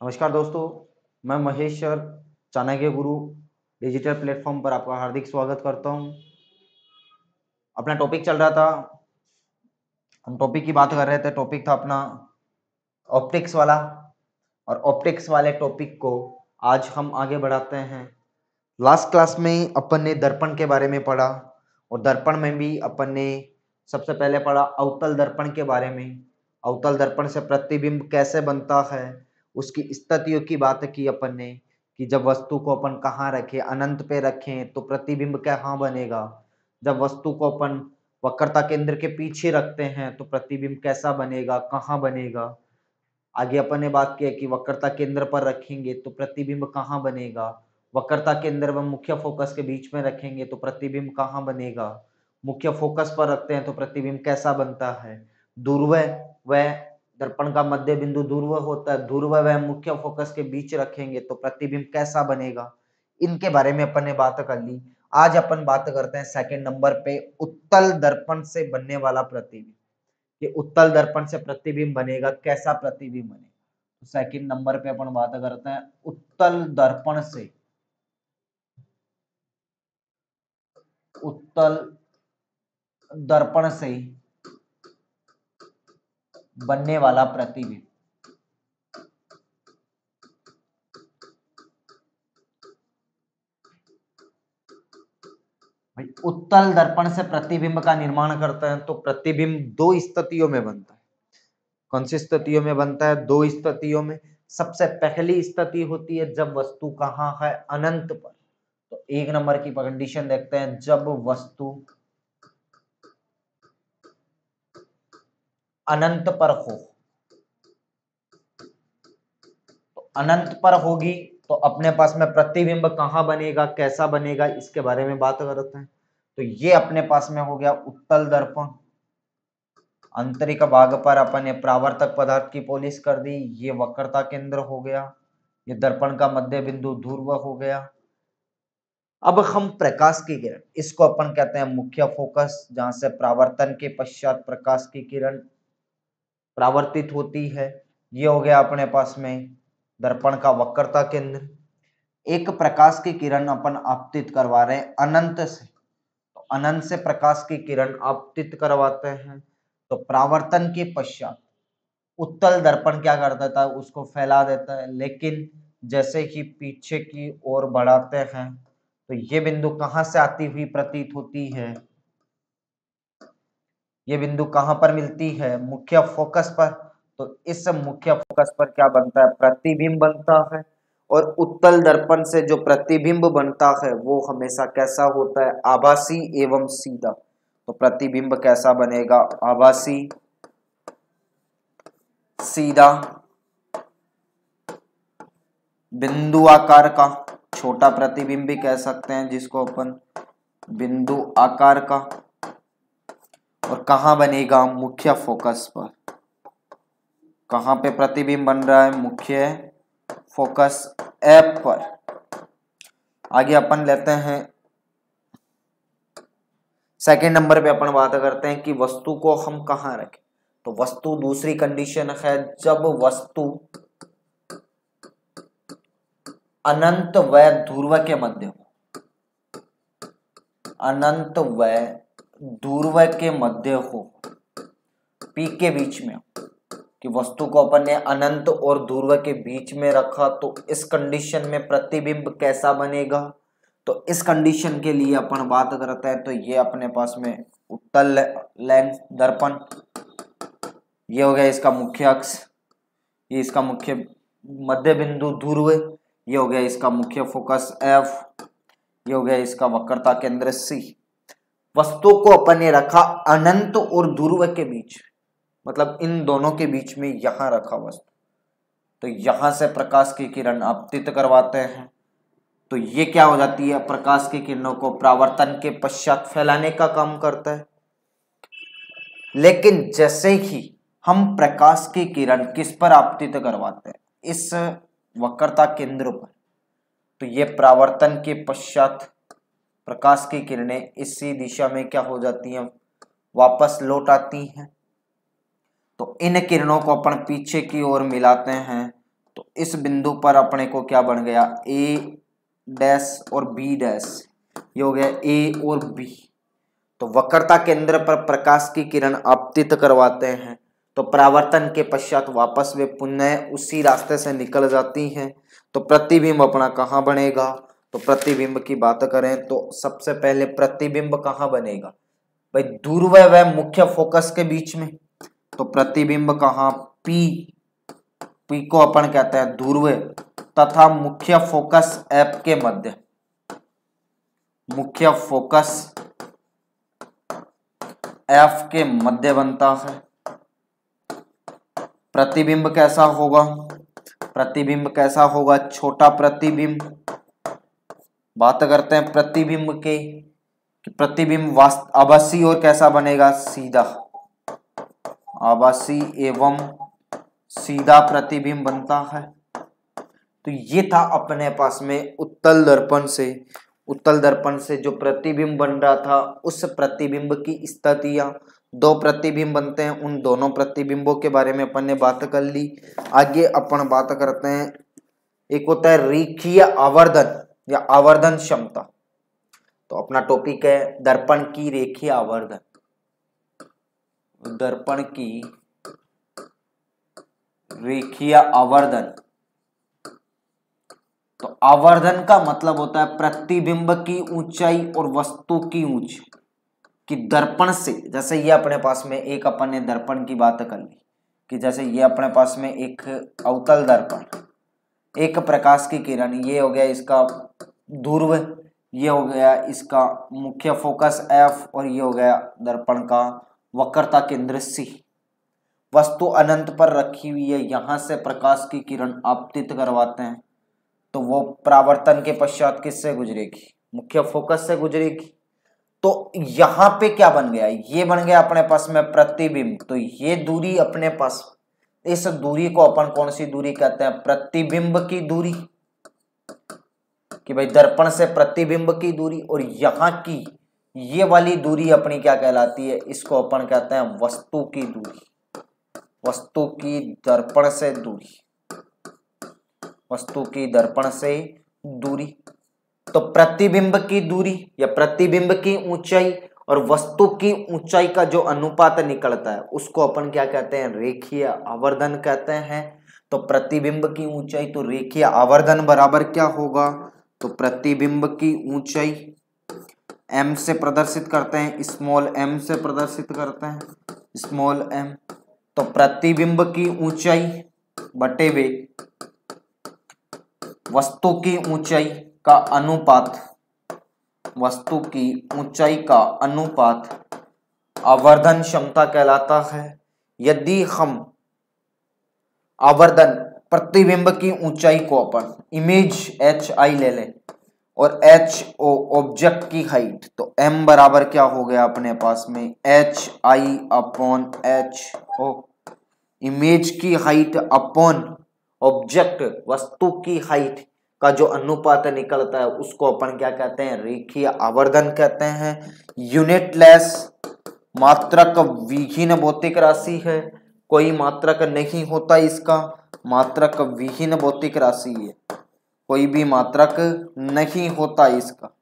नमस्कार दोस्तों, मैं महेश सर चाणक्य गुरु डिजिटल प्लेटफॉर्म पर आपका हार्दिक स्वागत करता हूं। अपना टॉपिक चल रहा था, हम टॉपिक की बात कर रहे थे। टॉपिक था अपना ऑप्टिक्स वाला, और ऑप्टिक्स वाले टॉपिक को आज हम आगे बढ़ाते हैं। लास्ट क्लास में अपन ने दर्पण के बारे में पढ़ा, और दर्पण में भी अपन ने सबसे पहले पढ़ा अवतल दर्पण के बारे में। अवतल दर्पण से प्रतिबिंब कैसे बनता है, उसकी स्थितियों की बात की अपन ने, कि जब वस्तु को अपन कहाँ रखें, अनंत पे रखें तो प्रतिबिंब कहाँ बनेगा। जब वस्तु को अपन वक्रता केंद्र के पीछे रखते हैं तो प्रतिबिंब कैसा बनेगा, कहाँ बनेगा। आगे अपन ने बात की है कि वक्रता केंद्र पर रखेंगे तो प्रतिबिंब कहाँ बनेगा। वक्रता केंद्र व मुख्य फोकस के बीच में रखेंगे तो प्रतिबिंब कहाँ बनेगा। मुख्य फोकस पर रखते हैं तो प्रतिबिंब कैसा बनता है। ध्रुव व दर्पण का मध्य बिंदु ध्रुव होता है, ध्रुव व मुख्य फोकस के बीच रखेंगे तो प्रतिबिंब कैसा बनेगा। इनके बारे में अपन ने बात कर ली। आज अपन बात करते हैं सेकंड नंबर पे उत्तल दर्पण से बनने वाला प्रतिबिंब। कि उत्तल दर्पण से प्रतिबिंब बनेगा, कैसा प्रतिबिंब बनेगा। तो सेकंड नंबर पे अपन बात करते हैं उत्तल दर्पण से, उत्तल दर्पण से बनने वाला प्रतिबिंब। भाई उत्तल दर्पण से प्रतिबिंब का निर्माण करते हैं तो प्रतिबिंब दो स्थितियों में बनता है। कौन सी स्थितियों में बनता है? दो स्थितियों में। सबसे पहली स्थिति होती है जब वस्तु कहाँ है, अनंत पर। तो एक नंबर की कंडीशन देखते हैं, जब वस्तु अनंत पर हो। तो अनंत पर होगी तो अपने पास में प्रतिबिंब कहाँ बनेगा, कैसा बनेगा, इसके बारे में बात करते हैं। तो ये अपने पास में हो गया उत्तल दर्पण। आंतरिक भाग पर अपन ने परावर्तक पदार्थ की पॉलिश कर दी, ये वक्रता केंद्र हो गया। ये दर्पण का मध्य बिंदु ध्रुव हो गया। अब हम प्रकाश की किरण, इसको अपन कहते हैं मुख्य फोकस, जहां से परावर्तन के पश्चात प्रकाश की किरण परावर्तित होती है। ये हो गया अपने पास में दर्पण का वक्रता केंद्र। एक प्रकाश की किरण अपन आपतित करवा रहे हैं अनंत से, तो अनंत से प्रकाश की किरण आपतित करवाते हैं। तो परावर्तन के पश्चात उत्तल दर्पण क्या कर देता है, उसको फैला देता है। लेकिन जैसे ही पीछे की ओर बढ़ाते हैं तो ये बिंदु कहां से आती हुई प्रतीत होती है, ये बिंदु कहां पर मिलती है, मुख्य फोकस पर। तो इस मुख्य फोकस पर क्या बनता है, प्रतिबिंब बनता है। और उत्तल दर्पण से जो प्रतिबिंब बनता है वो हमेशा कैसा होता है, आभासी एवं सीधा। तो प्रतिबिंब कैसा बनेगा, आभासी, सीधा, बिंदु आकार का। छोटा प्रतिबिंब भी कह सकते हैं जिसको अपन बिंदु आकार का। और कहां बनेगा, मुख्य फोकस पर। कहां पे प्रतिबिंब बन रहा है, मुख्य फोकस एफ पर। आगे अपन लेते हैं सेकंड नंबर पे अपन बात करते हैं कि वस्तु को हम कहां रखें। तो वस्तु, दूसरी कंडीशन है जब वस्तु अनंत व ध्रुव के मध्य हो। अनंत व ध्रुव के मध्य हो, पी के बीच में हो। कि वस्तु को अपन ने अनंत और ध्रुव के बीच में रखा तो इस कंडीशन में प्रतिबिंब कैसा बनेगा। तो इस कंडीशन के लिए अपन बात करते हैं तो ये अपने पास में उत्तल लेंस दर्पण, ये हो गया इसका मुख्य अक्ष, ये इसका मुख्य मध्य बिंदु ध्रुव, ये हो गया इसका मुख्य फोकस एफ, ये हो गया इसका वक्रता केंद्र सी। वस्तु को अपन ने रखा अनंत और ध्रुव के बीच, मतलब इन दोनों के बीच में यहां रखा वस्तु। तो यहां से प्रकाश की किरण आपतित करवाते हैं। तो ये क्या हो जाती है, प्रकाश की किरणों को परावर्तन के पश्चात फैलाने का काम करता है। लेकिन जैसे ही हम प्रकाश की किरण किस पर आपतित करवाते हैं, इस वक्रता केंद्र पर, तो ये परावर्तन के पश्चात प्रकाश की किरणें इसी दिशा में क्या हो जाती हैं, वापस लौट आती हैं। तो इन किरणों को अपन पीछे की ओर मिलाते हैं तो इस बिंदु पर अपने को क्या बन गया, ए डैश और बी डैश, ये हो गया ए और बी। तो वक्रता केंद्र पर प्रकाश की किरण आपतित करवाते हैं, तो परावर्तन के पश्चात वापस वे पुनः उसी रास्ते से निकल जाती हैं। तो प्रतिबिंब अपना कहाँ बनेगा, तो प्रतिबिंब की बात करें तो सबसे पहले प्रतिबिंब कहाँ बनेगा भाई, ध्रुव व मुख्य फोकस के बीच में। तो प्रतिबिंब कहाँ, पी को अपन कहते हैं ध्रुव तथा मुख्य फोकस एफ के मध्य, मुख्य फोकस एफ के मध्य बनता है। प्रतिबिंब कैसा होगा, प्रतिबिंब कैसा होगा, छोटा प्रतिबिंब। बात करते हैं प्रतिबिंब के, कि प्रतिबिंब आभासी और कैसा बनेगा, सीधा, आभासी एवं सीधा प्रतिबिंब बनता है। तो ये था अपने पास में उत्तल दर्पण से जो प्रतिबिंब बन रहा था, उस प्रतिबिंब की स्थितियां। दो प्रतिबिंब बनते हैं, उन दोनों प्रतिबिंबों के बारे में अपन ने बात कर ली। आगे अपन बात करते हैं, एक होता है रेखीय आवर्धन या आवर्धन क्षमता। तो अपना टॉपिक है दर्पण की रेखीय आवर्धन, दर्पण की रेखीय आवर्धन। तो आवर्धन का मतलब होता है प्रतिबिंब की ऊंचाई और वस्तु की ऊंचाई कि दर्पण से, जैसे ये अपने पास में एक अपन ने दर्पण की बात कर ली कि जैसे ये अपने पास में एक अवतल दर्पण, एक प्रकाश की किरण, ये हो गया इसका ध्रुव, ये हो गया इसका मुख्य फोकस एफ, और ये हो गया दर्पण का वक्रता केंद्र सी। वस्तु अनंत पर रखी हुई है, यहां से प्रकाश की किरण आपतित करवाते हैं, तो वो परावर्तन के पश्चात किससे गुजरेगी, मुख्य फोकस से गुजरेगी। तो यहां पे क्या बन गया, ये बन गया अपने पास में प्रतिबिंब। तो ये दूरी अपने पास, इस दूरी को अपन कौन सी दूरी कहते हैं, प्रतिबिंब की दूरी, कि भाई दर्पण से प्रतिबिंब की दूरी। और यहां की ये वाली दूरी अपनी क्या कहलाती है, इसको अपन कहते हैं वस्तु की दूरी, वस्तु की दर्पण से दूरी, वस्तु की दर्पण से दूरी। तो प्रतिबिंब की दूरी या प्रतिबिंब की ऊंचाई और वस्तु की ऊंचाई का जो अनुपात निकलता है उसको अपन क्या कहते हैं, रेखीय आवर्धन कहते हैं। तो प्रतिबिंब की ऊंचाई, तो रेखीय आवर्धन बराबर क्या होगा, तो प्रतिबिंब की ऊंचाई m से प्रदर्शित करते हैं, स्मॉल m से प्रदर्शित करते हैं, स्मॉल m। तो प्रतिबिंब की ऊंचाई बटे वे वस्तु की ऊंचाई का अनुपात, वस्तु की ऊंचाई का अनुपात आवर्धन क्षमता कहलाता है। यदि हम आवर्धन प्रतिबिंब की ऊंचाई को अपन इमेज hi ले लें और ho ऑब्जेक्ट की हाइट, तो m बराबर क्या हो गया अपने पास में hi अपॉन ho, इमेज की हाइट अपॉन ऑब्जेक्ट वस्तु की हाइट का जो अनुपात निकलता है उसको अपन क्या कहते हैं, रेखीय आवर्धन कहते हैं। यूनिटलेस मात्रक विहीन भौतिक राशि है, कोई मात्रक नहीं होता इसका, मात्रक विहीन भौतिक राशि है, कोई भी मात्रक नहीं होता इसका।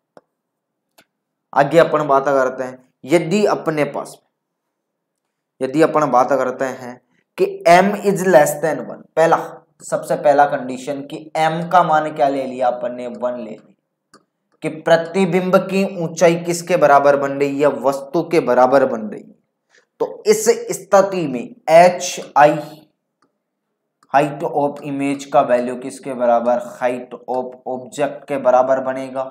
आगे अपन बात करते हैं, यदि अपने पास, यदि अपन बात करते हैं कि m इज लेस देन 1, पहला सबसे पहला कंडीशन कि m का मान क्या ले लिया अपन ने, 1 ले लिया, कि प्रतिबिंब की ऊंचाई किसके बराबर बन रही है, वस्तु के बराबर बन रही है। तो इस स्थिति में hi हाइट ऑफ इमेज का वैल्यू किसके बराबर, हाइट ऑफ ऑब्जेक्ट के बराबर बनेगा।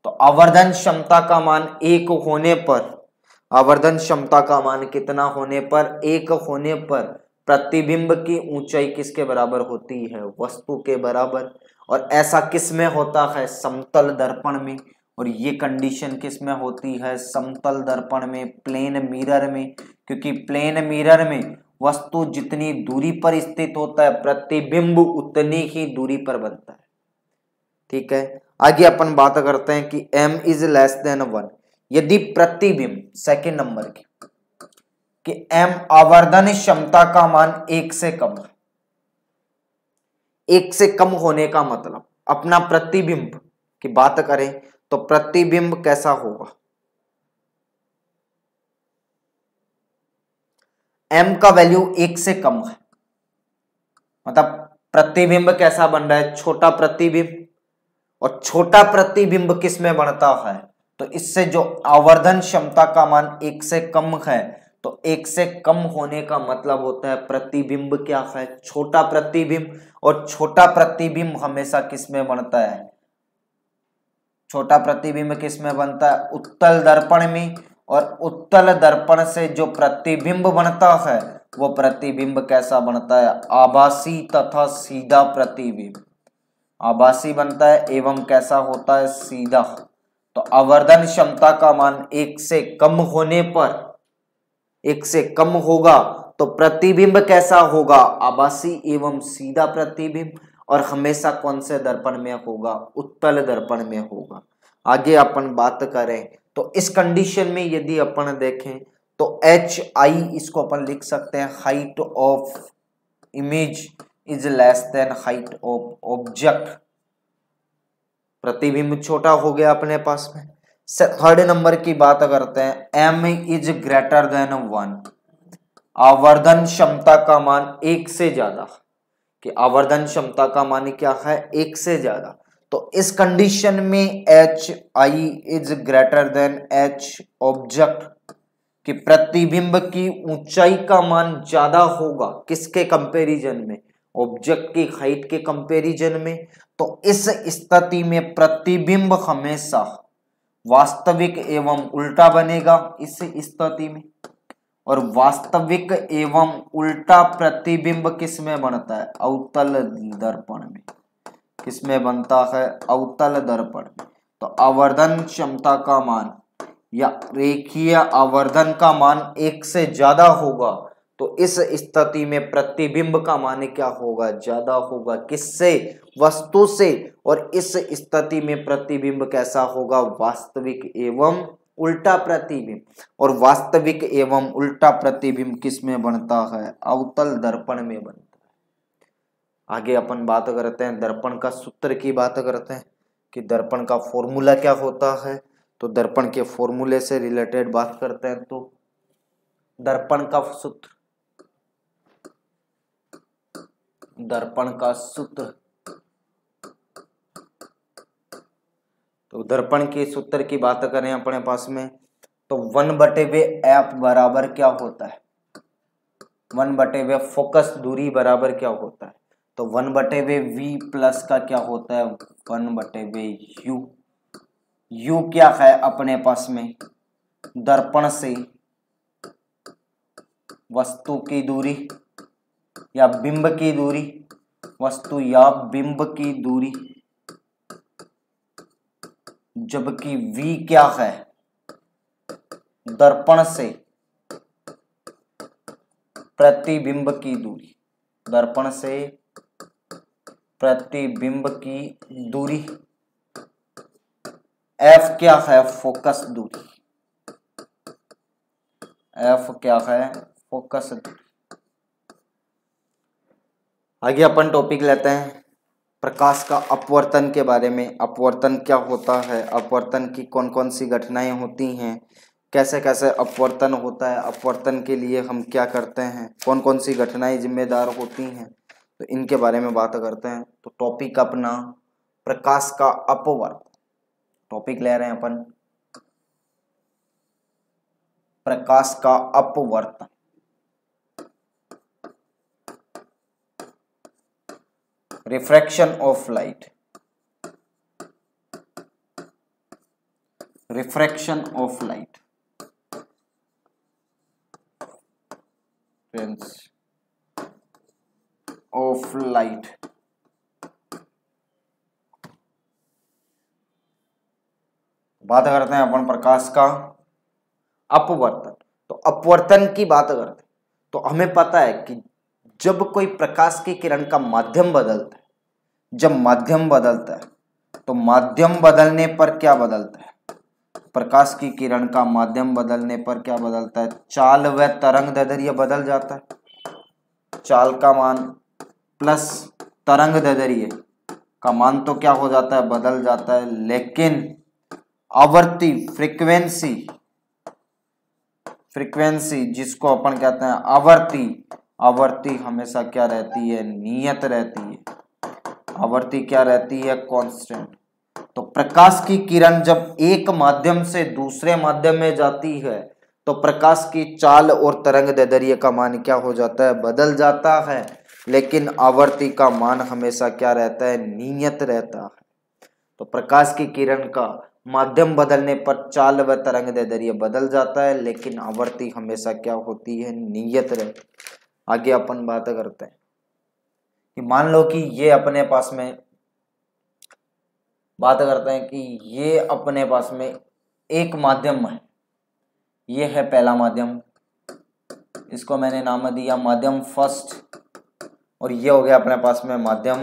तो आवर्धन क्षमता का मान 1 होने पर, आवर्धन क्षमता का मान कितना होने पर, 1 होने पर प्रतिबिंब की ऊंचाई किसके बराबर होती है, वस्तु के बराबर। और ऐसा किस में होता है, समतल दर्पण में। और ये कंडीशन किस में होती है, समतल दर्पण में, प्लेन मिरर में, क्योंकि प्लेन मिरर में वस्तु जितनी दूरी पर स्थित होता है प्रतिबिंब उतनी ही दूरी पर बनता है। ठीक है, आगे अपन बात करते हैं कि m इज लेस देन 1, यदि प्रतिबिंब, सेकेंड नंबर की, कि m आवर्धन क्षमता का मान 1 से कम है, 1 से कम होने का मतलब, अपना प्रतिबिंब की बात करें तो प्रतिबिंब कैसा होगा, m का वैल्यू 1 से कम है, मतलब प्रतिबिंब कैसा बन रहा है, छोटा प्रतिबिंब। और छोटा प्रतिबिंब किस में बनता है, तो इससे जो आवर्धन क्षमता का मान 1 से कम है, तो 1 से कम होने का मतलब होता है प्रतिबिंब क्या है, छोटा प्रतिबिंब। और छोटा प्रतिबिंब हमेशा किस में बनता है, छोटा प्रतिबिंब किस में बनता है, उत्तल दर्पण में। और उत्तल दर्पण से जो प्रतिबिंब बनता है वो प्रतिबिंब कैसा बनता है, आभासी तथा सीधा प्रतिबिंब, आभासी बनता है एवं कैसा होता है, सीधा। तो आवर्धन क्षमता का मान 1 से कम होने पर, 1 से कम होगा तो प्रतिबिंब कैसा होगा, आभासी एवं सीधा प्रतिबिंब। और हमेशा कौन से दर्पण में होगा, उत्तल दर्पण में होगा। आगे अपन बात करें तो इस कंडीशन में यदि अपन देखें तो HI इसको अपन लिख सकते हैं, height of image is less than height of object, प्रतिबिंब छोटा हो गया अपने पास में। थर्ड नंबर की बात करते हैं, m इज ग्रेटर देन 1, आवर्धन क्षमता का मान 1 से ज्यादा, कि आवर्धन क्षमता का मान क्या है, 1 से ज्यादा। तो इस कंडीशन में HI is greater than H object, कि प्रतिबिंब की ऊंचाई का मान ज्यादा होगा, किसके कंपैरिजन में, ऑब्जेक्ट की हाइट के कंपैरिजन में। तो इस स्थिति में प्रतिबिंब हमेशा वास्तविक एवं उल्टा बनेगा इस स्थिति में। और वास्तविक एवं उल्टा प्रतिबिंब किस में बनता है, अवतल दर्पण में, किस में बनता है, अवतल दर्पण में। तो आवर्धन क्षमता का मान या रेखीय आवर्धन का मान 1 से ज्यादा होगा, तो इस स्थिति में प्रतिबिंब का मान क्या होगा, ज्यादा होगा, किससे, वस्तु से। और इस स्थिति में प्रतिबिंब कैसा होगा, वास्तविक एवं उल्टा प्रतिबिंब। और वास्तविक एवं उल्टा प्रतिबिंब किस में बनता है, अवतल दर्पण में बनता है। आगे अपन बात करते हैं दर्पण का सूत्र की बात करते हैं कि दर्पण का फॉर्मूला क्या होता है। तो दर्पण के फॉर्मूले से रिलेटेड बात करते हैं तो दर्पण का सूत्र, दर्पण का सूत्र, तो दर्पण के सूत्र की बात करें अपने पास में तो 1/f बराबर क्या होता है, 1/f फोकस दूरी बराबर क्या होता है, तो 1/v प्लस का क्या होता है, 1/u। u क्या है अपने पास में, दर्पण से वस्तु की दूरी या बिंब की दूरी, वस्तु या बिंब की दूरी, जबकि v क्या है, दर्पण से प्रतिबिंब की दूरी, दर्पण से प्रतिबिंब की दूरी। f क्या है, फोकस दूरी, f क्या है, फोकस दूरी। आगे अपन टॉपिक लेते हैं प्रकाश का अपवर्तन के बारे में। अपवर्तन क्या होता है, अपवर्तन की कौन कौन सी घटनाएं होती हैं, कैसे कैसे अपवर्तन होता है, अपवर्तन के लिए हम क्या करते हैं, कौन कौन सी घटनाएं जिम्मेदार होती हैं, तो इनके बारे में बात करते हैं। तो टॉपिक अपना प्रकाश का अपवर्तन, टॉपिक ले रहे हैं अपन प्रकाश का अपवर्तन। Refraction of light, refraction of light, of light. बात करते हैं अपन प्रकाश का अपवर्तन। तो अपवर्तन की बात करते हैं तो हमें पता है कि जब कोई प्रकाश की किरण का माध्यम बदलता है, जब माध्यम बदलता है तो माध्यम बदलने पर क्या बदलता है, प्रकाश की किरण का माध्यम बदलने पर क्या बदलता है, चाल व तरंग दैर्ध्य बदल जाता है। चाल का मान प्लस तरंग दैर्ध्य का मान तो क्या हो जाता है, बदल जाता है, लेकिन आवर्ती फ्रीक्वेंसी जिसको अपन कहते हैं आवर्ती हमेशा क्या रहती है, नियत रहती है। आवर्ती क्या रहती है, कांस्टेंट। तो प्रकाश की किरण जब एक माध्यम से दूसरे माध्यम में जाती है तो प्रकाश की चाल और तरंग दैर्ध्य का मान क्या हो जाता है, बदल जाता है, लेकिन आवर्ती का मान हमेशा क्या रहता है, नियत रहता है। तो प्रकाश की किरण का माध्यम बदलने पर चाल व तरंग दैर्ध्य बदल जाता है, लेकिन आवर्ती हमेशा क्या होती है, नियत रहती है। आगे अपन बात करते हैं कि मान लो कि ये अपने पास में बात करते हैं कि ये अपने पास में एक माध्यम है, ये है पहला माध्यम, इसको मैंने नाम दिया माध्यम फर्स्ट, और ये हो गया अपने पास में माध्यम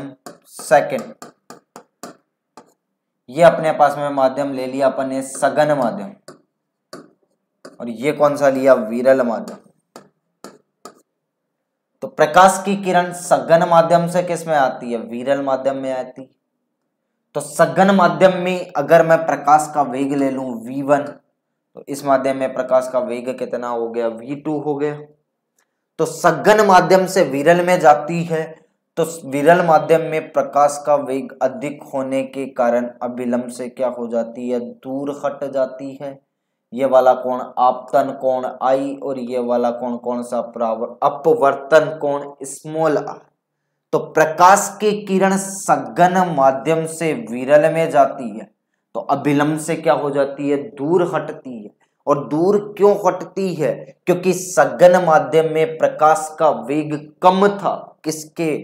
सेकंड। ये अपने पास में माध्यम ले लिया अपन ने सघन माध्यम, और ये कौन सा लिया, विरल माध्यम। तो प्रकाश की किरण सघन माध्यम से किस में आती है, विरल माध्यम में आती। तो सघन माध्यम में अगर मैं प्रकाश का वेग ले लूं v1, तो इस माध्यम में प्रकाश का वेग कितना हो गया, v2 हो गया। तो सघन माध्यम से विरल में जाती है, तो विरल माध्यम में प्रकाश का वेग अधिक होने के कारण अभिलंब से क्या हो जाती है, दूर हट जाती है। ये वाला कोण आपतन कोण आई, और ये वाला कोण कौन सा, अपवर्तन कोण स्मॉल r। तो प्रकाश की किरण सघन माध्यम से विरल में जाती है तो अभिलंब से क्या हो जाती है, दूर हटती है। और दूर क्यों हटती है, क्योंकि सघन माध्यम में प्रकाश का वेग कम था, किसके,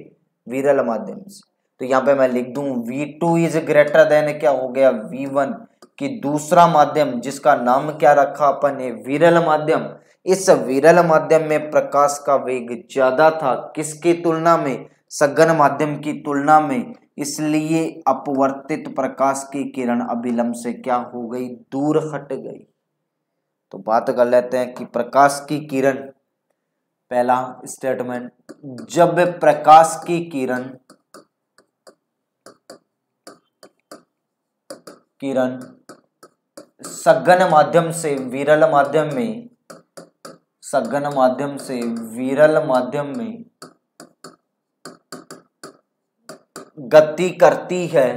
विरल माध्यम से। तो यहाँ पे मैं लिख दूं v2 इज ग्रेटर देन क्या हो गया, v1, कि दूसरा माध्यम जिसका नाम क्या रखा अपन ने, विरल माध्यम, इस विरल माध्यम में प्रकाश का वेग ज्यादा था, किसकी तुलना में, सघन माध्यम की तुलना में, इसलिए अपवर्तित प्रकाश की किरण अभिलंब से क्या हो गई, दूर हट गई। तो बात कर लेते हैं कि प्रकाश की किरण, पहला स्टेटमेंट, जब प्रकाश की किरण सघन माध्यम से विरल माध्यम में, सघन माध्यम से विरल माध्यम में गति करती है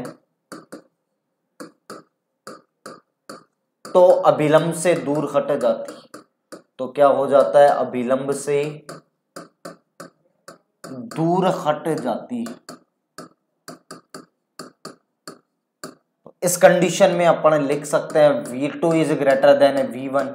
तो अभिलंब से दूर हट जाती है। तो क्या हो जाता है, अभिलंब से दूर हट जाती है। इस कंडीशन में अपन लिख सकते हैं v2 is greater than v1,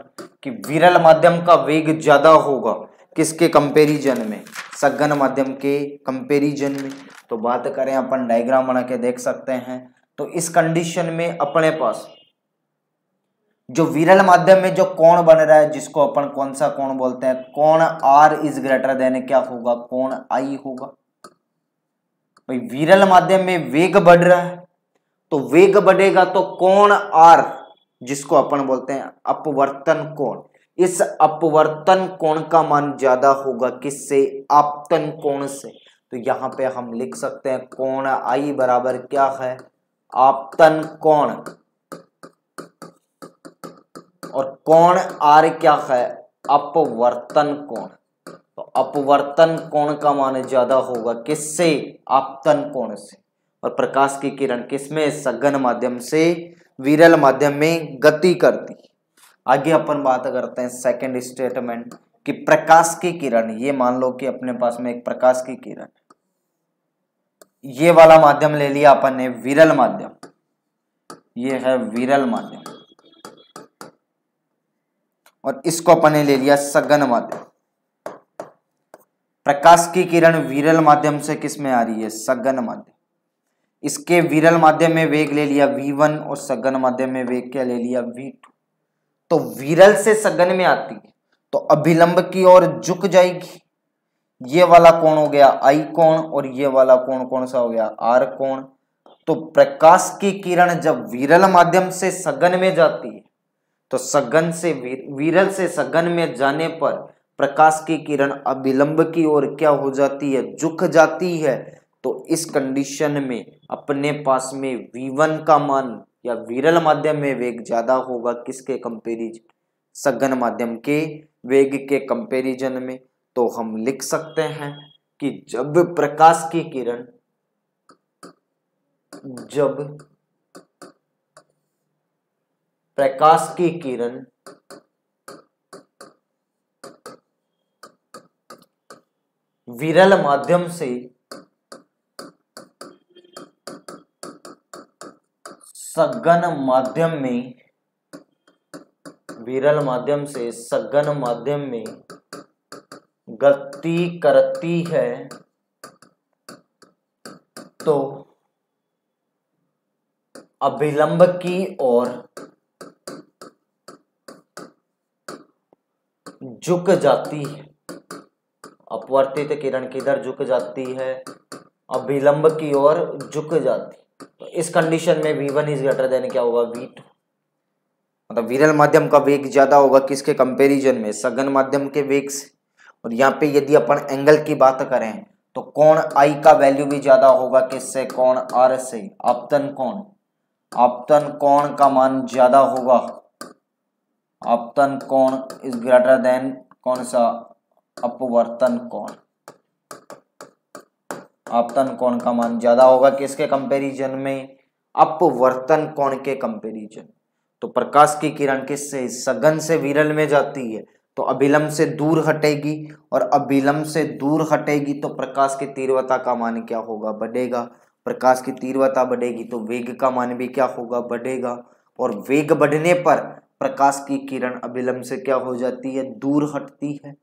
कि विरल माध्यम का वेग ज्यादा होगा, किसके कंपैरिजन में, सघन माध्यम के कंपैरिजन में। तो बात करें अपन डायग्राम बना के देख सकते हैं। तो इस कंडीशन में अपने पास जो विरल माध्यम में जो कोण बन रहा है, जिसको अपन कौन सा कोण बोलते हैं, कोण r इज ग्रेटर देन क्या होगा, कोण I होगा। भाई विरल माध्यम में वेग बढ़ रहा है, तो वेग बढ़ेगा तो कोण r, जिसको अपन बोलते हैं अपवर्तन कोण, इस अपवर्तन कोण का मान ज्यादा होगा, किससे, आपतन कोण से। तो यहां पे हम लिख सकते हैं कोण I बराबर क्या है, आपतन कोण, और कोण R क्या है, अपवर्तन कोण। तो अपवर्तन कोण का मान ज्यादा होगा, किससे, आपतन कोण से। और प्रकाश की किरण किसमें, सघन माध्यम से विरल माध्यम में गति करती। आगे अपन बात करते हैं सेकंड स्टेटमेंट, कि प्रकाश की किरण, ये मान लो कि अपने पास में एक प्रकाश की किरण, ये वाला माध्यम ले लिया अपन ने विरल माध्यम, ये है विरल माध्यम, और इसको अपन ने ले लिया सघन माध्यम। प्रकाश की किरण विरल माध्यम से किस में आ रही है, सघन माध्यम। इसके विरल माध्यम में वेग ले लिया v1 और सघन माध्यम में वेग क्या ले लिया, v2। तो विरल से सघन में आती है तो अभिलंब की ओर झुक जाएगी। ये वाला कोण हो गया I कोण, और ये वाला कोण कौन सा हो गया, R कोण। तो प्रकाश की किरण जब विरल माध्यम से सघन में जाती है तो सघन से विरल से सघन में जाने पर प्रकाश की किरण अभिलंब की ओर क्या हो जाती है, झुक जाती है। तो इस कंडीशन में अपने पास में v1 का मान या विरल माध्यम में वेग ज्यादा होगा किसके कंपेरिजन, सघन माध्यम के वेग के कंपेरिजन में। तो हम लिख सकते हैं कि जब प्रकाश की किरण विरल माध्यम से सघन माध्यम में गति करती है तो अभिलंब की ओर झुक जाती है। अपवर्तित किरण किधर झुक जाती है, अभिलंब की ओर झुक जाती है। तो इस कंडीशन में v1 इज ग्रेटर देन क्या होगा, v2। मतलब विरल माध्यम का वेग ज्यादा होगा किसके कंपैरिजन में, सघन माध्यम के वेग से। और यहाँ पे यदि अपन एंगल की बात करें तो कोण I का वैल्यू भी ज्यादा होगा किससे, कोण R से। आपतन कोण का मान ज्यादा होगा, आपतन कोण इज ग्रेटर देन कौन सा, अपवर्तन कोण। आपतन कोण का मान ज्यादा होगा किसके कंपैरिजन में, अपवर्तन कोण के कंपैरिजन। तो प्रकाश की किरण किससे, सघन से विरल में जाती है तो अभिलंब से दूर हटेगी, और अभिलंब से दूर हटेगी तो प्रकाश की तीव्रता का मान क्या होगा, बढ़ेगा। प्रकाश की तीव्रता बढ़ेगी तो वेग का मान भी क्या होगा, बढ़ेगा। और वेग बढ़ने पर प्रकाश की किरण अभिलंब से क्या हो जाती है, दूर हटती है।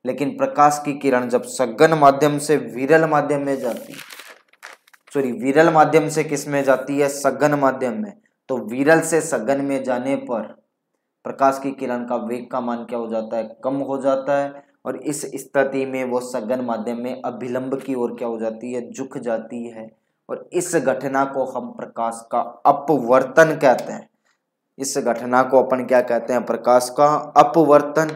लेकिन प्रकाश की किरण जब सघन माध्यम से विरल माध्यम में जाती है, विरल माध्यम से किस में जाती है, सघन माध्यम में, तो विरल से सघन में जाने पर प्रकाश की किरण का वेग का मान क्या हो जाता है, कम हो जाता है। और इस स्थिति में वो सघन माध्यम में अभिलंब की ओर क्या हो जाती है, झुक जाती है। और इस घटना को हम प्रकाश का अपवर्तन कहते हैं। इस घटना को अपन क्या कहते हैं, प्रकाश का अपवर्तन।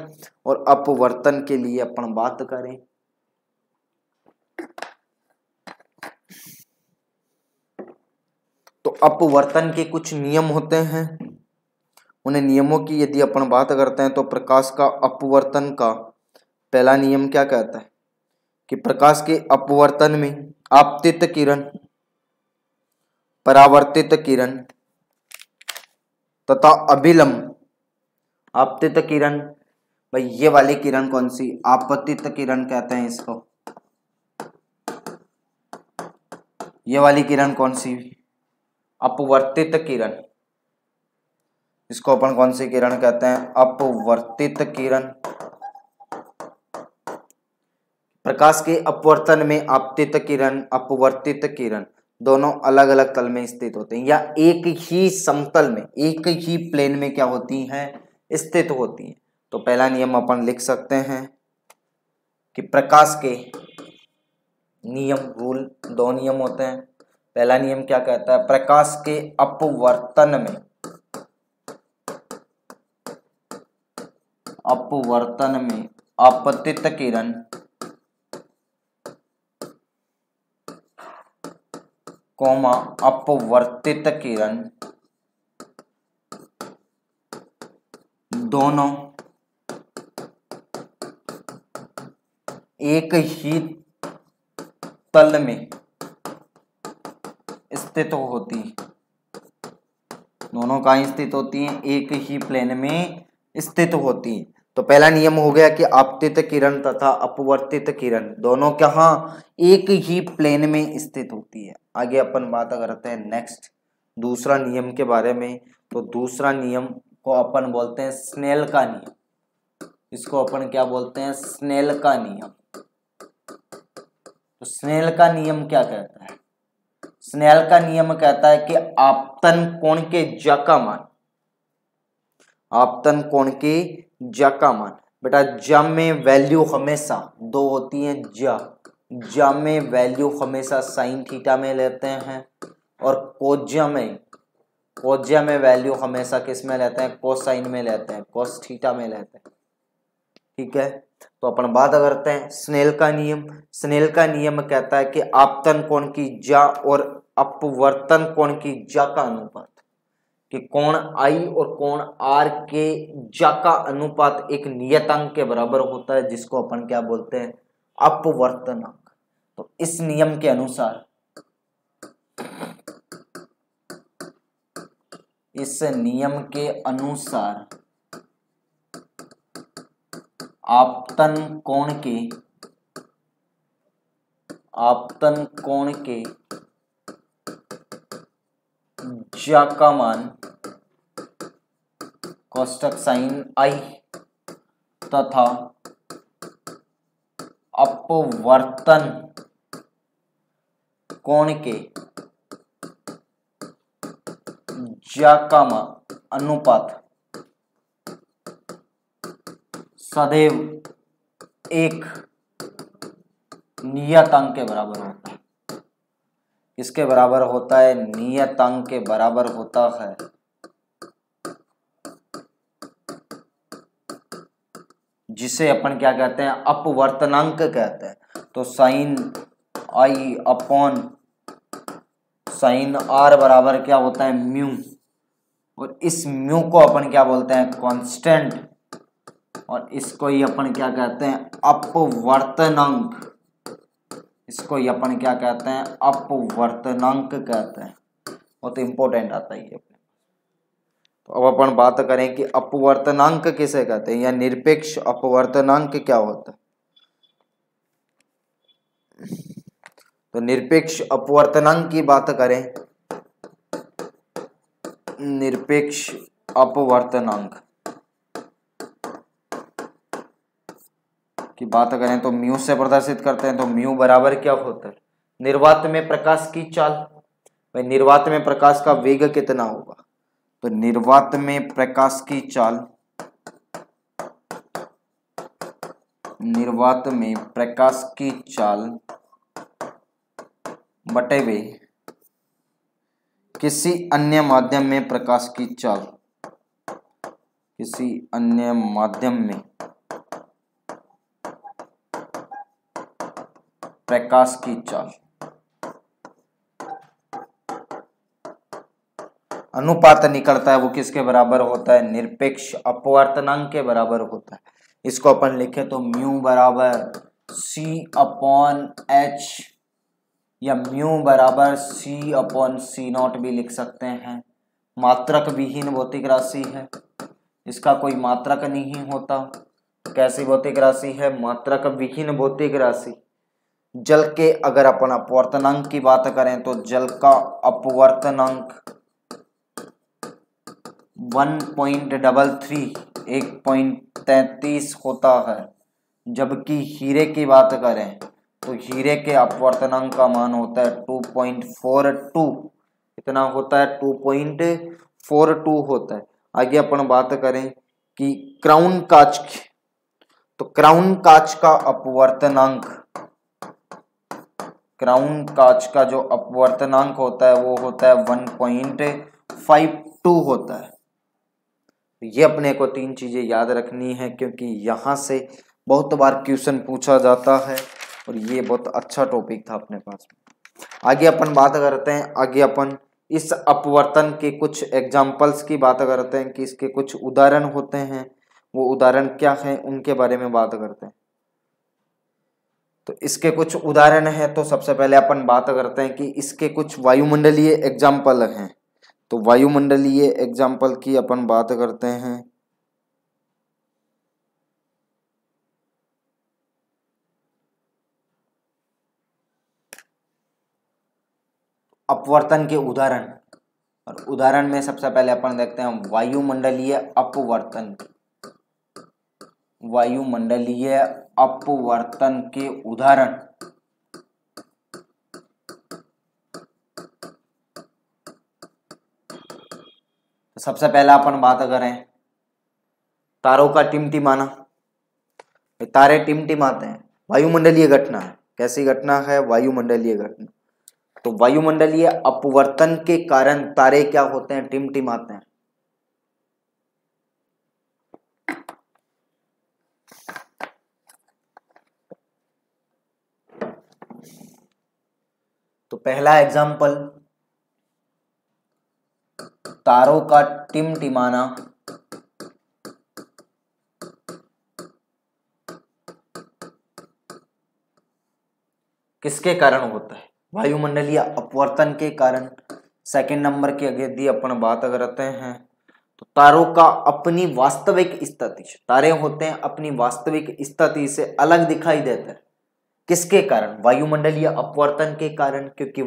और अपवर्तन के लिए अपन बात करें तो अपवर्तन के कुछ नियम होते हैं। उन नियमों की यदि अपन बात करते हैं तो प्रकाश का अपवर्तन का पहला नियम क्या कहता है कि प्रकाश के अपवर्तन में आपतित किरण, परावर्तित किरण तथा अभिलंब। आपतित किरण, भाई ये वाली किरण कौन सी, आपतित किरण कहते हैं इसको। ये वाली किरण कौन सी, अपवर्तित किरण। इसको अपन कौन सी किरण कहते हैं, अपवर्तित किरण। प्रकाश के अपवर्तन में आपतित किरण, अपवर्तित किरण दोनों अलग अलग तल में स्थित होते हैं, या एक ही समतल में, एक ही प्लेन में क्या होती हैं, स्थित होती हैं। तो पहला नियम अपन लिख सकते हैं कि प्रकाश के नियम, रूल, दो नियम होते हैं। पहला नियम क्या कहता है, प्रकाश के अपवर्तन में आपतित किरण कोमा अपवर्तित किरण दोनों एक ही तल में स्थित होती है। दोनों कहाँ स्थित होती हैं, एक ही प्लेन में स्थित होती है। तो पहला नियम हो गया कि आपतित किरण तथा अपवर्तित किरण दोनों कहाँ, एक ही प्लेन में स्थित होती है। आगे अपन बात करते हैं नेक्स्ट दूसरा नियम के बारे में। तो दूसरा नियम को अपन बोलते हैं स्नेल का नियम। इसको अपन क्या बोलते हैं, स्नेल का नियम। तो स्नेल का नियम क्या कहता है, स्नेल का नियम कहता है कि आपतन कोण के ज का मान, आपतन कोण के ज का मान, बेटा ज में वैल्यू हमेशा दो होती है, ज में वैल्यू हमेशा साइन थीटा में लेते हैं, और कोज्या में वैल्यू हमेशा किस में लेते हैं, कोसाइन में लेते हैं, कोस थीटा में लेते हैं। ठीक है, तो तो अपन बात करते हैं स्नेल का नियम। स्नेल का नियम कहता है कि आपतन कोण की ज्या और अपवर्तन कोण की ज्या का अनुपात, कि कोण आई और कोण आर के ज्या का अनुपात एक नियतांक के बराबर होता है, जिसको अपन क्या बोलते हैं, अपवर्तनांक। तो इस नियम के अनुसार, इस नियम के अनुसार आपतन कोण के ज्या का मान कोष्टक साइन आई तथा अपवर्तन कोण के ज्या का अनुपात सदैव एक नियतांक के बराबर होता है। किसके बराबर होता है, नियतांक के बराबर होता है। जिसे अपन क्या कहते हैं, अपवर्तनांक कहते हैं। तो sine i upon sine r बराबर क्या होता है, म्यू, और इस म्यू को अपन क्या बोलते हैं, कांस्टेंट, और इसको ही अपन क्या कहते हैं, अपवर्तनांक। इसको ही अपन क्या कहते हैं, अपवर्तनांक कहते हैं। बहुत इंपॉर्टेंट आता है ये। तो अब अपन बात करें कि अपवर्तनांक किसे कहते हैं या निरपेक्ष अपवर्तनांक क्या होता है। तो निरपेक्ष अपवर्तनांक की बात करें, निरपेक्ष अपवर्तनांक की बात करें तो म्यू से प्रदर्शित करते हैं। तो म्यू बराबर क्या होता है, निर्वात में प्रकाश की चाल। भाई निर्वात में प्रकाश का वेग कितना होगा, तो निर्वात में प्रकाश की चाल, निर्वात में प्रकाश की चाल बटे वे किसी अन्य माध्यम में प्रकाश की चाल, किसी अन्य माध्यम में प्रकाश की चाल अनुपात निकलता है, वो किसके बराबर होता है, निरपेक्ष अपवर्तनांक के बराबर होता है। इसको अपन लिखे तो म्यू बराबर सी अपॉन एच, या म्यू बराबर सी अपॉन सी नॉट भी लिख सकते हैं। मात्रक विहीन भौतिक राशि है, इसका कोई मात्रक नहीं होता। कैसी भौतिक राशि है, मात्रक विहीन भौतिक राशि। जल के अगर अपन अपवर्तनांक की बात करें तो जल का अपवर्तनांक 1.33 होता है, जबकि हीरे की बात करें तो हीरे के अपवर्तनांक का मान होता है 2.42। कितना होता है, 2.42 होता है। आगे अपन बात करें कि क्राउन कांच, तो क्राउन कांच का अपवर्तनांक, क्राउन कांच का जो अपवर्तनांक होता है वो होता है 1.52 होता है। ये अपने को तीन चीजें याद रखनी है, क्योंकि यहाँ से बहुत बार क्वेश्चन पूछा जाता है और ये बहुत अच्छा टॉपिक था अपने पास। आगे अपन बात करते हैं, आगे अपन इस अपवर्तन के कुछ एग्जाम्पल्स की बात करते हैं कि इसके कुछ उदाहरण होते हैं, वो उदाहरण क्या है उनके बारे में बात करते हैं। तो इसके कुछ उदाहरण है, तो सबसे पहले अपन बात करते हैं कि इसके कुछ वायुमंडलीय एग्जाम्पल हैं। तो वायुमंडलीय एग्जाम्पल की अपन बात करते हैं। अपवर्तन के उदाहरण, और उदाहरण में सबसे पहले अपन देखते हैं वायुमंडलीय अपवर्तन। वायुमंडलीय अपवर्तन के उदाहरण, तो सबसे पहला अपन बात करें तारों का टिमटिमाना। तारे टिमटिमाते हैं, वायुमंडलीय घटना है। कैसी घटना है, वायुमंडलीय घटना। तो वायुमंडलीय अपवर्तन के कारण तारे क्या होते हैं, टिमटिमाते हैं। तो पहला एग्जाम्पल, तारों का टिमटिमाना किसके कारण होता है? वायुमंडलीय अपवर्तन के कारण। सेकंड नंबर की यदि अपन बात करते हैं तो तारों का अपनी वास्तविक स्थिति, तारे होते हैं अपनी वास्तविक स्थिति से अलग दिखाई देते हैं, किसके कारण? वायुमंडलीय अपवर्तन के कारण। क्योंकि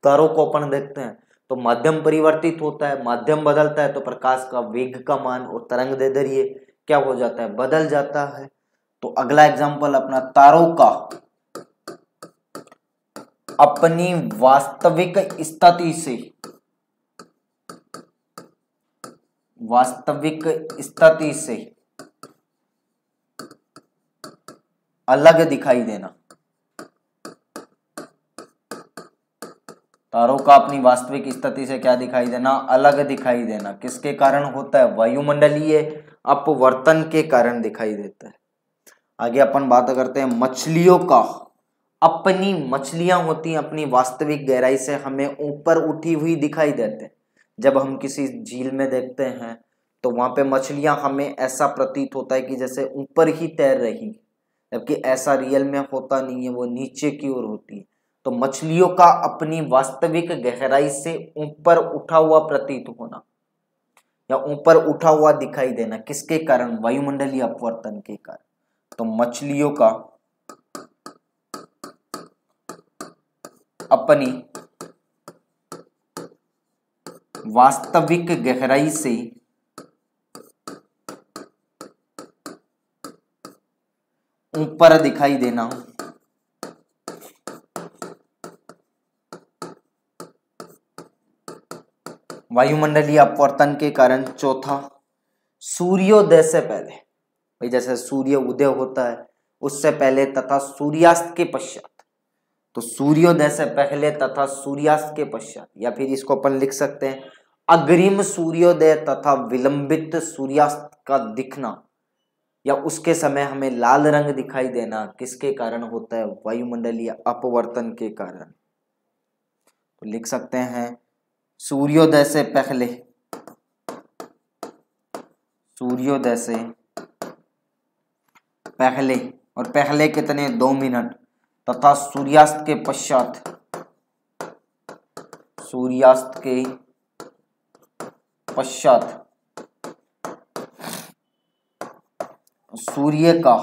तारों को अपन देखते हैं तो माध्यम परिवर्तित होता है, माध्यम बदलता है तो प्रकाश का वेग का मान और तरंग दैर्ध्य क्या हो जाता है? बदल जाता है। तो अगला एग्जाम्पल अपना, तारों का अपनी वास्तविक स्थिति से अलग दिखाई देना। तारों का अपनी वास्तविक स्थिति से क्या दिखाई देना? अलग दिखाई देना। किसके कारण होता है? वायुमंडलीय अपवर्तन के कारण दिखाई देता है। आगे अपन बात करते हैं मछलियों का, अपनी मछलियां होती हैं अपनी वास्तविक गहराई से हमें ऊपर उठी हुई दिखाई देते हैं। जब हम किसी झील में देखते हैं तो वहां पे मछलियां हमें ऐसा प्रतीत होता है कि जैसे ऊपर ही तैर रही, जबकि ऐसा रियल में होता नहीं है, वो नीचे की ओर होती है। तो मछलियों का अपनी वास्तविक गहराई से ऊपर उठा हुआ प्रतीत होना या ऊपर उठा हुआ दिखाई देना, किसके कारण? वायुमंडलीय अपवर्तन के कारण। तो मछलियों का अपनी वास्तविक गहराई से ऊपर दिखाई देना वायुमंडलीय अपवर्तन के कारण। चौथा, सूर्योदय से पहले, भाई जैसे सूर्य उदय होता है उससे पहले तथा सूर्यास्त के पश्चात। तो सूर्योदय से पहले तथा सूर्यास्त के पश्चात, या फिर इसको अपन लिख सकते हैं अग्रिम सूर्योदय तथा विलंबित सूर्यास्त का दिखना या उसके समय हमें लाल रंग दिखाई देना, किसके कारण होता है? वायुमंडलीय अपवर्तन के कारण। तो लिख सकते हैं सूर्योदय से पहले, सूर्योदय से पहले, और पहले कितने? 2 मिनट, तथा सूर्यास्त के पश्चात, सूर्यास्त के पश्चात सूर्य का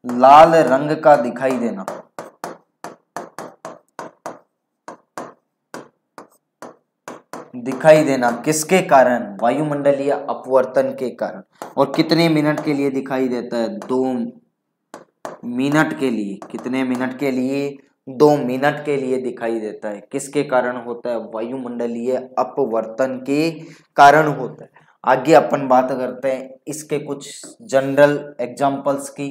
लाल रंग का दिखाई देना, किसके कारण? वायुमंडलीय अपवर्तन के कारण। और कितने मिनट के लिए दिखाई देता है? 2 मिनट के लिए। कितने मिनट के लिए? 2 मिनट के लिए दिखाई देता है। किसके कारण होता है? वायुमंडलीय अपवर्तन के कारण होता है। आगे अपन बात करते हैं इसके कुछ जनरल एग्जांपल्स की।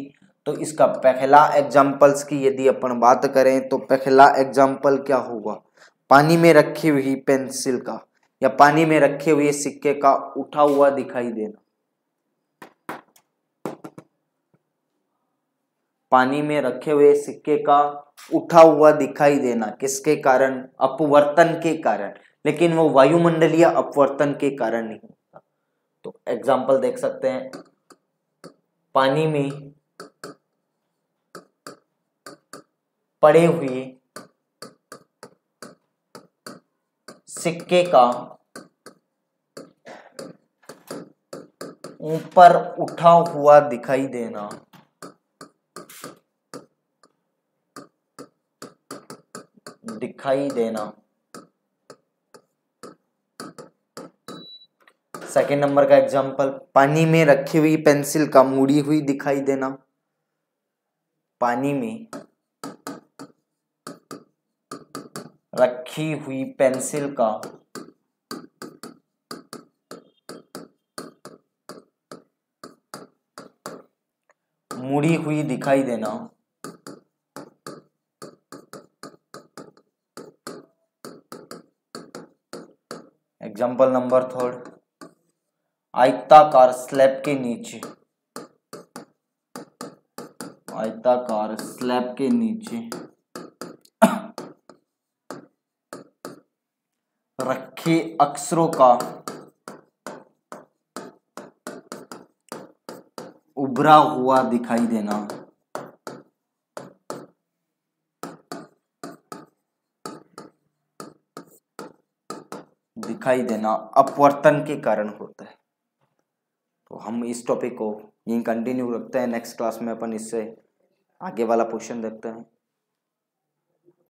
तो इसका पहला एग्जांपल्स की यदि अपन बात करें तो पहला एग्जांपल क्या होगा? पानी में रखी हुई पेंसिल का या पानी में रखे हुए सिक्के का उठा हुआ दिखाई देना। पानी में रखे हुए सिक्के का उठा हुआ दिखाई देना, किसके कारण? अपवर्तन के कारण। लेकिन वो वायुमंडलीय अपवर्तन के कारण नहीं होता। तो एग्जाम्पल देख सकते हैं, पानी में पड़े हुए सिक्के का ऊपर उठा हुआ दिखाई देना, सेकेंड नंबर का एग्जाम्पल, पानी में रखी हुई पेंसिल का मुड़ी हुई दिखाई देना। पानी में रखी हुई पेंसिल का मुड़ी हुई दिखाई देना। एग्जाम्पल नंबर थर्ड, आयताकार स्लैब के नीचे, आयताकार स्लैब के नीचे रखे अक्षरों का उभरा हुआ दिखाई देना, अपवर्तन के कारण होता है। तो हम इस टॉपिक को यहीं कंटिन्यू रखते हैं। नेक्स्ट क्लास में अपन इससे आगे वाला क्वेश्चन देखते हैं।